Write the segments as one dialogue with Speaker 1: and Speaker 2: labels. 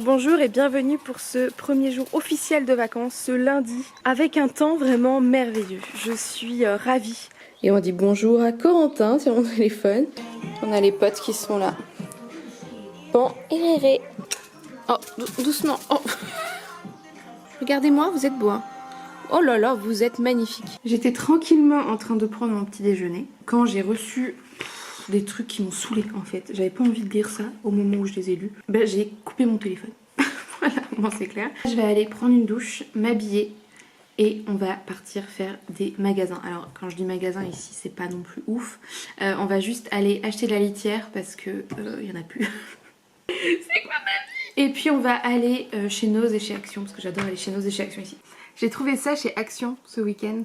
Speaker 1: Bonjour et bienvenue pour ce premier jour officiel de vacances, ce lundi, avec un temps vraiment merveilleux. Je suis ravie. Et on dit bonjour à Corentin sur mon téléphone. On a les potes qui sont là. Bon, et Réré. Oh, doucement. Oh. Regardez-moi, vous êtes beau, hein. Oh là là, vous êtes magnifique. J'étais tranquillement en train de prendre mon petit déjeuner quand j'ai reçu des trucs qui m'ont saoulée en fait. J'avais pas envie de lire ça au moment où je les ai lus. Ben, j'ai coupé mon téléphone. Voilà, bon, c'est clair. Je vais aller prendre une douche, m'habiller et on va partir faire des magasins. Alors quand je dis magasin ici, c'est pas non plus ouf. On va juste aller acheter de la litière parce que y en a plus. C'est quoi ma vie? Et puis on va aller chez Nose et chez Action parce que j'adore aller chez Nose et chez Action ici. J'ai trouvé ça chez Action ce week-end.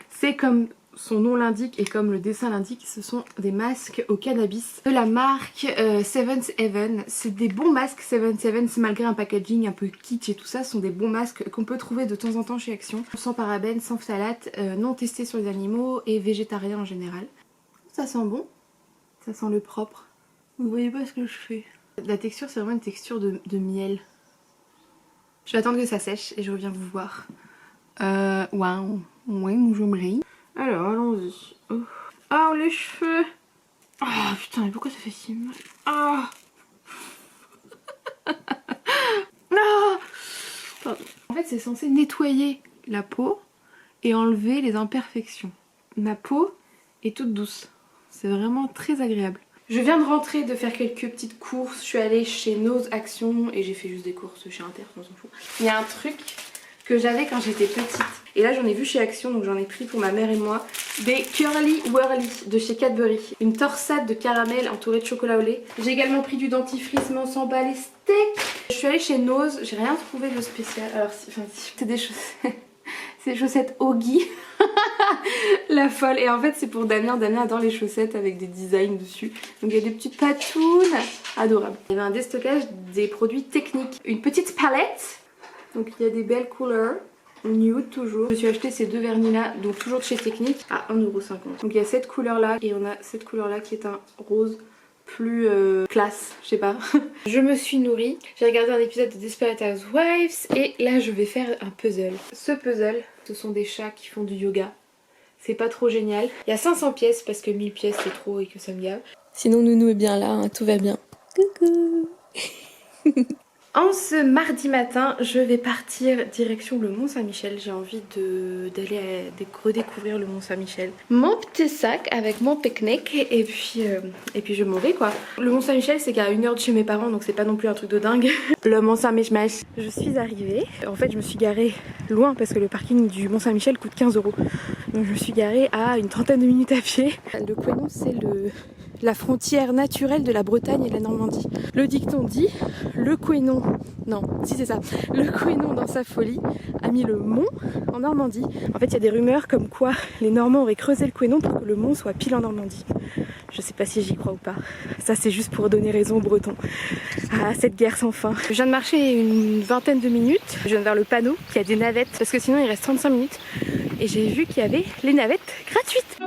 Speaker 1: C'est comme son nom l'indique et comme le dessin l'indique, ce sont des masques au cannabis de la marque Seventh Heaven. C'est des bons masques Seventh Heaven, malgré un packaging un peu kitsch et tout ça, ce sont des bons masques qu'on peut trouver de temps en temps chez Action. Sans parabènes, sans phtalates, non testés sur les animaux et végétariens en général. Ça sent bon, ça sent le propre. Vous voyez pas ce que je fais. La texture c'est vraiment une texture de miel. Je vais attendre que ça sèche et je reviens vous voir. Waouh, ouais, j'aimerais. Alors allons-y. Oh. Oh les cheveux. Oh putain, mais pourquoi ça fait si mal? Oh. Non. Pardon. En fait c'est censé nettoyer la peau et enlever les imperfections. Ma peau est toute douce. C'est vraiment très agréable. Je viens de rentrer de faire quelques petites courses. Je suis allée chez Nose Action et j'ai fait juste des courses chez Inter, on s'en fout. Il y a un truc que j'avais quand j'étais petite. Et là j'en ai vu chez Action, donc j'en ai pris pour ma mère et moi. Des Curly Wurly de chez Cadbury. Une torsade de caramel entourée de chocolat au lait. J'ai également pris du dentifrice mais on s'en bat les steaks. Je suis allée chez Nose, j'ai rien trouvé de spécial. Alors c'est des chaussettes. C'est des chaussettes Oggy. La folle. Et en fait c'est pour Damien. Damien adore les chaussettes avec des designs dessus. Donc il y a des petites patounes adorables. Il y avait un déstockage des produits techniques. Une petite palette. Donc il y a des belles couleurs. Nude toujours. Je me suis acheté ces deux vernis là, donc toujours de chez Technique, à 1,50€. Donc il y a cette couleur là et on a cette couleur là qui est un rose plus classe, je sais pas. Je me suis nourrie, j'ai regardé un épisode de Desperate Housewives et là je vais faire un puzzle. Ce puzzle, ce sont des chats qui font du yoga. C'est pas trop génial. Il y a 500 pièces parce que 1000 pièces c'est trop et que ça me gave. Sinon Nounou est bien là, hein, tout va bien. Coucou. En ce mardi matin, je vais partir direction le Mont Saint-Michel. J'ai envie d'aller redécouvrir le Mont Saint-Michel. Mon petit sac avec mon pique-nique et puis je m'en vais quoi. Le Mont Saint-Michel c'est qu'à 1 heure de chez mes parents donc c'est pas non plus un truc de dingue. Le Mont Saint-Michel. Je suis arrivée. En fait je me suis garée loin parce que le parking du Mont Saint-Michel coûte 15€. Donc je me suis garée à une trentaine de minutes à pied. Le Couesnon c'est la frontière naturelle de la Bretagne et de la Normandie. Le dicton dit, le Couesnon, non, si c'est ça, le Couesnon dans sa folie a mis le mont en Normandie. En fait il y a des rumeurs comme quoi les Normands auraient creusé le Couesnon pour que le mont soit pile en Normandie. Je sais pas si j'y crois ou pas. Ça c'est juste pour donner raison aux Bretons. Ah, cette guerre sans fin. Je viens de marcher une vingtaine de minutes. Je viens vers le panneau qui a des navettes parce que sinon il reste 35 minutes. Et j'ai vu qu'il y avait les navettes gratuites.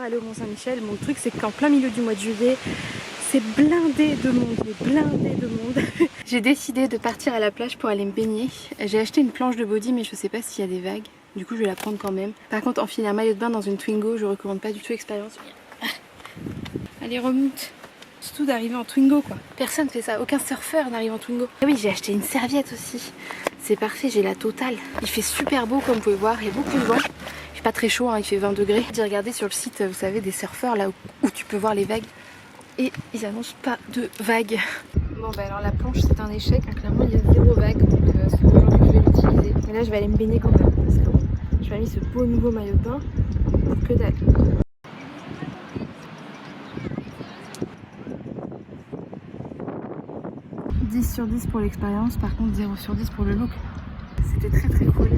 Speaker 1: Aller au Mont Saint-Michel, mon truc c'est qu'en plein milieu du mois de juillet c'est blindé de monde, J'ai décidé de partir à la plage pour aller me baigner. J'ai acheté une planche de body mais je sais pas s'il y a des vagues, du coup je vais la prendre quand même. Par contre enfiler un maillot de bain dans une Twingo je recommande pas du tout l'expérience. Allez remonte. Surtout d'arriver en Twingo quoi. Personne fait ça, aucun surfeur n'arrive en Twingo. Ah oui j'ai acheté une serviette aussi. C'est parfait, j'ai la totale. Il fait super beau comme vous pouvez voir, il y a beaucoup de vent. Il fait pas très chaud, hein, il fait 20 degrés. J'ai regardé sur le site, vous savez, des surfeurs là où tu peux voir les vagues. Et ils annoncent pas de vagues. Bon bah alors la planche c'est un échec, hein. Clairement il y a 0 vague. Donc c'est aujourd'hui que je vais l'utiliser. Mais là je vais aller me baigner quand même. Parce que Je m'ai mis ce beau nouveau maillot de bain. Que dalle. 10 sur 10 pour l'expérience, par contre 0 sur 10 pour le look. C'était très très cool.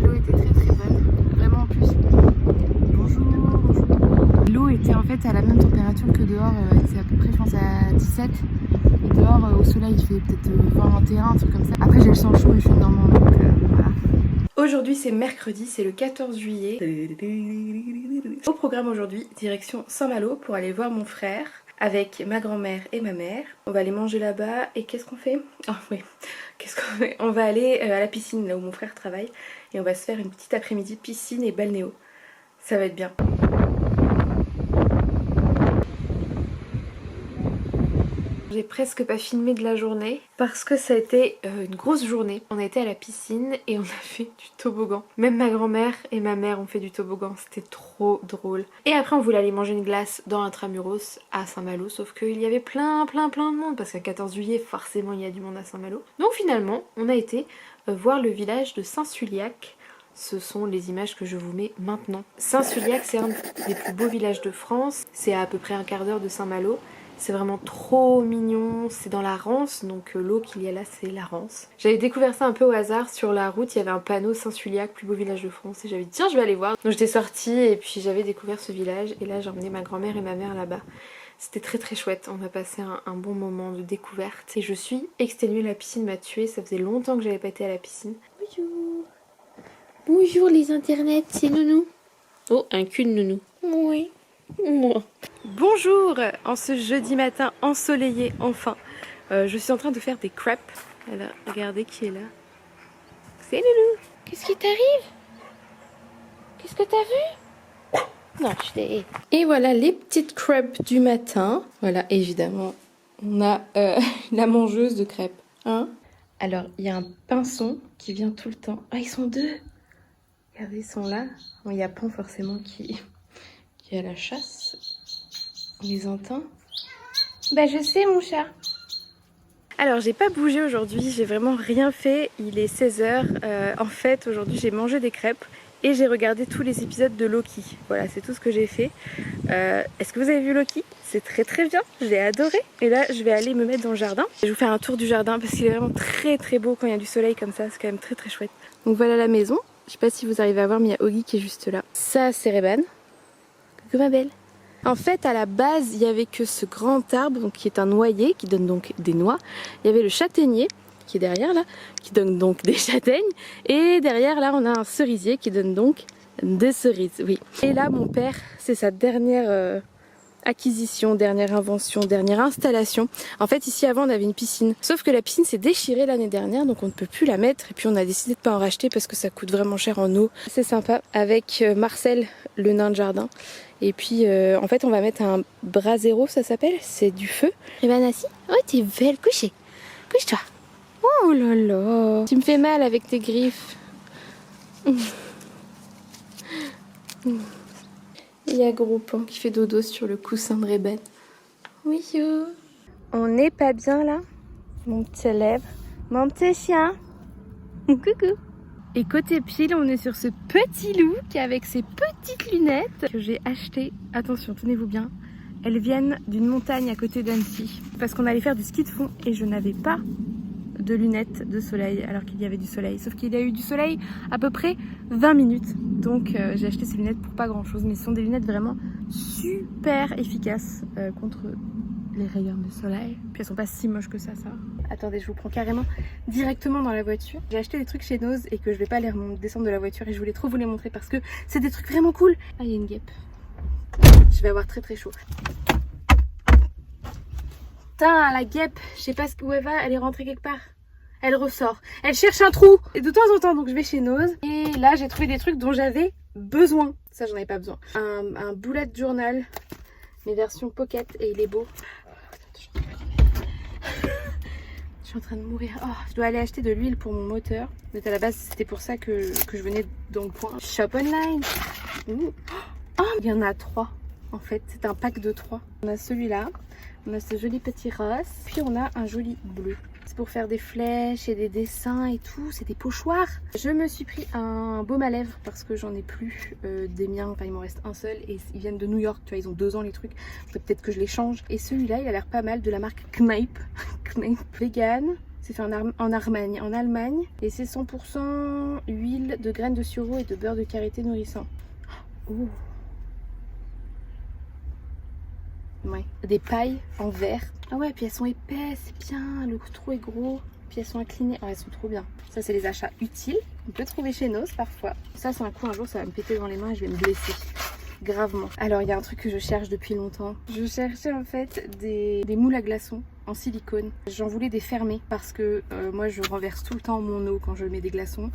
Speaker 1: L'eau était très très bonne. Vraiment en plus. Bonjour, bonjour. L'eau était en fait à la même température que dehors. C'est à peu près je pense à 17. Et dehors au soleil il fait peut-être 21, un truc comme ça. Après j'ai le sang chaud et je suis normande donc voilà. Aujourd'hui c'est mercredi, c'est le 14 juillet. Au programme aujourd'hui, direction Saint-Malo pour aller voir mon frère avec ma grand-mère et ma mère. On va aller manger là-bas et qu'est-ce qu'on fait? Ah oui, qu'est-ce qu'on fait? On va aller à la piscine là où mon frère travaille et on va se faire une petite après-midi piscine et balnéo. Ça va être bien. J'ai presque pas filmé de la journée parce que ça a été une grosse journée. On a été à la piscine et on a fait du toboggan. Même ma grand-mère et ma mère ont fait du toboggan, c'était trop drôle. Et après on voulait aller manger une glace dans Intramuros à Saint-Malo, sauf qu'il y avait plein de monde parce qu'à 14 juillet forcément il y a du monde à Saint-Malo. Donc finalement on a été voir le village de Saint-Suliac. Ce sont les images que je vous mets maintenant. Saint-Suliac c'est un des plus beaux villages de France, c'est à peu près un quart d'heure de Saint-Malo. C'est vraiment trop mignon, c'est dans la Rance, donc l'eau qu'il y a là c'est la Rance. J'avais découvert ça un peu au hasard, sur la route il y avait un panneau Saint-Suliac, plus beau village de France, et j'avais dit tiens je vais aller voir. Donc j'étais sortie et puis j'avais découvert ce village et là j'ai emmené ma grand-mère et ma mère là-bas. C'était très très chouette, on a passé un bon moment de découverte et je suis exténuée, la piscine m'a tuée, ça faisait longtemps que j'avais pas été à la piscine. Bonjour. Bonjour les internets, c'est Nounou. Oh, un cul de Nounou. Oui. Bonjour, en ce jeudi matin ensoleillé enfin. Je suis en train de faire des crêpes. Alors, regardez qui est là. C'est Loulou. Qu'est-ce qui t'arrive? Qu'est-ce que t'as vu? Non, je t'ai... Et voilà les petites crêpes du matin. Voilà, évidemment, on a la mangeuse de crêpes. Hein? Alors, il y a un pinson qui vient tout le temps. Ah, ils sont deux. Regardez, ils sont là. Bon, il y a Pan forcément qui est à la chasse. On les entend? Bah je sais mon chat. Alors j'ai pas bougé aujourd'hui, j'ai vraiment rien fait, il est 16h. En fait aujourd'hui j'ai mangé des crêpes et j'ai regardé tous les épisodes de Loki. Voilà, c'est tout ce que j'ai fait. Est-ce que vous avez vu Loki? C'est très très bien, j'ai adoré. Et là je vais aller me mettre dans le jardin. Je vais vous faire un tour du jardin parce qu'il est vraiment très très beau quand il y a du soleil comme ça, c'est quand même très très chouette. Donc voilà la maison, je sais pas si vous arrivez à voir mais il y a Oggy qui est juste là. Ça c'est Reban. Coucou ma belle. En fait, à la base, il n'y avait que ce grand arbre donc, qui est un noyer, qui donne donc des noix. Il y avait le châtaignier, qui est derrière là, qui donne donc des châtaignes. Et derrière là, on a un cerisier qui donne donc des cerises, oui. Et là, mon père, c'est sa dernière acquisition, dernière invention, dernière installation. En fait, ici avant, on avait une piscine. Sauf que la piscine s'est déchirée l'année dernière, donc on ne peut plus la mettre. Et puis on a décidé de ne pas en racheter parce que ça coûte vraiment cher en eau. C'est sympa, avec Marcel, le nain de jardin. Et puis en fait on va mettre un brasero, ça s'appelle, c'est du feu. Et ben assis, oh t'es belle, couchez, couche-toi. Oh là là, tu me fais mal avec tes griffes. Il y a Gros Pan qui fait dodo sur le coussin de Reban. Oui yo. On n'est pas bien là, mon petit lèvre, mon petit chien. Coucou. Et côté pile, on est sur ce petit loup qui est avec ses petites lunettes que j'ai achetées. Attention, tenez-vous bien. Elles viennent d'une montagne à côté d'Annecy. Parce qu'on allait faire du ski de fond et je n'avais pas de lunettes de soleil alors qu'il y avait du soleil. Sauf qu'il y a eu du soleil à peu près 20 minutes. Donc j'ai acheté ces lunettes pour pas grand chose. Mais ce sont des lunettes vraiment super efficaces contre les rayons de soleil. Puis elles sont pas si moches que ça. Attendez, je vous prends carrément directement dans la voiture. J'ai acheté des trucs chez Nose et que je vais pas les descendre de la voiture et je voulais trop vous les montrer parce que c'est des trucs vraiment cool. Ah, il y a une guêpe. Je vais avoir très très chaud. Putain, la guêpe, je sais pas où elle va, elle est rentrée quelque part. Elle ressort. Elle cherche un trou. Et de temps en temps, donc je vais chez Nose. Et là, j'ai trouvé des trucs dont j'avais besoin. Ça, j'en avais pas besoin. Un bullet journal, mes versions pocket et il est beau. Je suis en train de mourir. Oh, je dois aller acheter de l'huile pour mon moteur. Mais à la base, c'était pour ça que je venais dans le coin. Shop online. Ouh. Oh, il y en a 3. En fait, c'est un pack de 3. On a celui-là. On a ce joli petit rose. Puis on a un joli bleu. C'est pour faire des flèches et des dessins et tout, c'est des pochoirs. Je me suis pris un baume à lèvres parce que j'en ai plus des miens, enfin il m'en reste un seul et ils viennent de New York, tu vois, ils ont 2 ans les trucs, peut-être que je les change. Et celui-là il a l'air pas mal, de la marque Kneipp, Kneipp vegan. C'est fait en Allemagne et c'est 100% huile de graines de sureau et de beurre de karité nourrissant. Oh. Ouais, des pailles en verre. Ah ouais, puis elles sont épaisses, c'est bien, le trou est gros. Puis elles sont inclinées, oh, elles sont trop bien. Ça c'est les achats utiles, on peut trouver chez Nos parfois. Ça c'est un coup, un jour ça va me péter dans les mains et je vais me blesser. Gravement. Alors il y a un truc que je cherche depuis longtemps. Je cherchais en fait des moules à glaçons en silicone. J'en voulais des fermés parce que moi je renverse tout le temps mon eau quand je mets des glaçons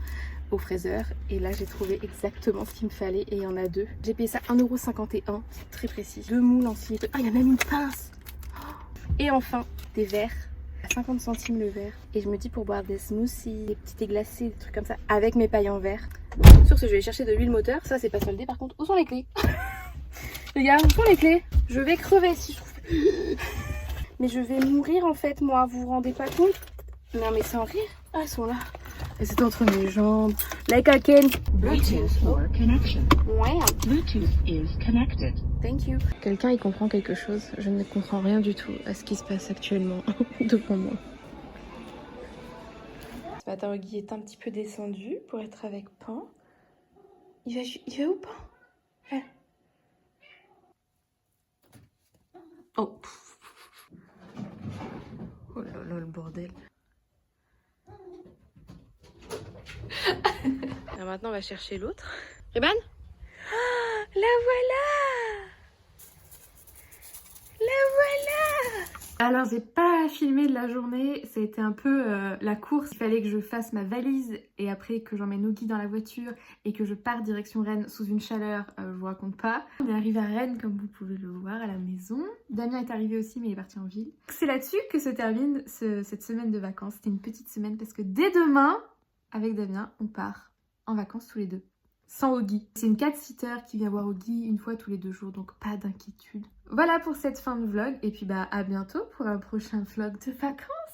Speaker 1: au fraiseur. Et là j'ai trouvé exactement ce qu'il me fallait et il y en a 2. J'ai payé ça 1,51 €, c'est très précis. 2 moules en silicone. Ah il y a même une pince. Et enfin des verres. À 50 centimes le verre. Et je me dis pour boire des smoothies, des petits thés glacés, des trucs comme ça avec mes pailles en verre. Sur ce, je vais chercher de l'huile moteur. Ça, c'est pas soldé. Par contre, où sont les clés? Les gars, où sont les clés? Je vais crever si je trouve. Mais je vais mourir en fait, moi. Vous vous rendez pas compte? Non, mais sans rire. Ah, elles sont là. Et c'est entre mes jambes. Like I can.
Speaker 2: Bluetooth or connection.
Speaker 1: Ouais.
Speaker 2: Bluetooth is connected.
Speaker 1: Thank you. Quelqu'un y comprend quelque chose. Je ne comprends rien du tout à ce qui se passe actuellement devant moi. Ce matin, Oggy est un petit peu descendu pour être avec Pan. Il va où, Pan? Ouais. Oh. Oh là là, le bordel. Alors maintenant, on va chercher l'autre. Reban? Oh, la voilà! La voilà! Alors j'ai pas filmé de la journée, ça a été un peu la course. Il fallait que je fasse ma valise et après que j'emmène Oggy dans la voiture et que je parte direction Rennes sous une chaleur, je vous raconte pas. On est arrivé à Rennes comme vous pouvez le voir à la maison. Damien est arrivé aussi mais il est parti en ville. C'est là-dessus que se termine cette semaine de vacances. C'était une petite semaine parce que dès demain, avec Damien, on part en vacances tous les deux. Sans Oggy. C'est une cat-sitter qui vient voir Oggy une fois tous les 2 jours, donc pas d'inquiétude. Voilà pour cette fin de vlog, et puis bah à bientôt pour un prochain vlog de vacances.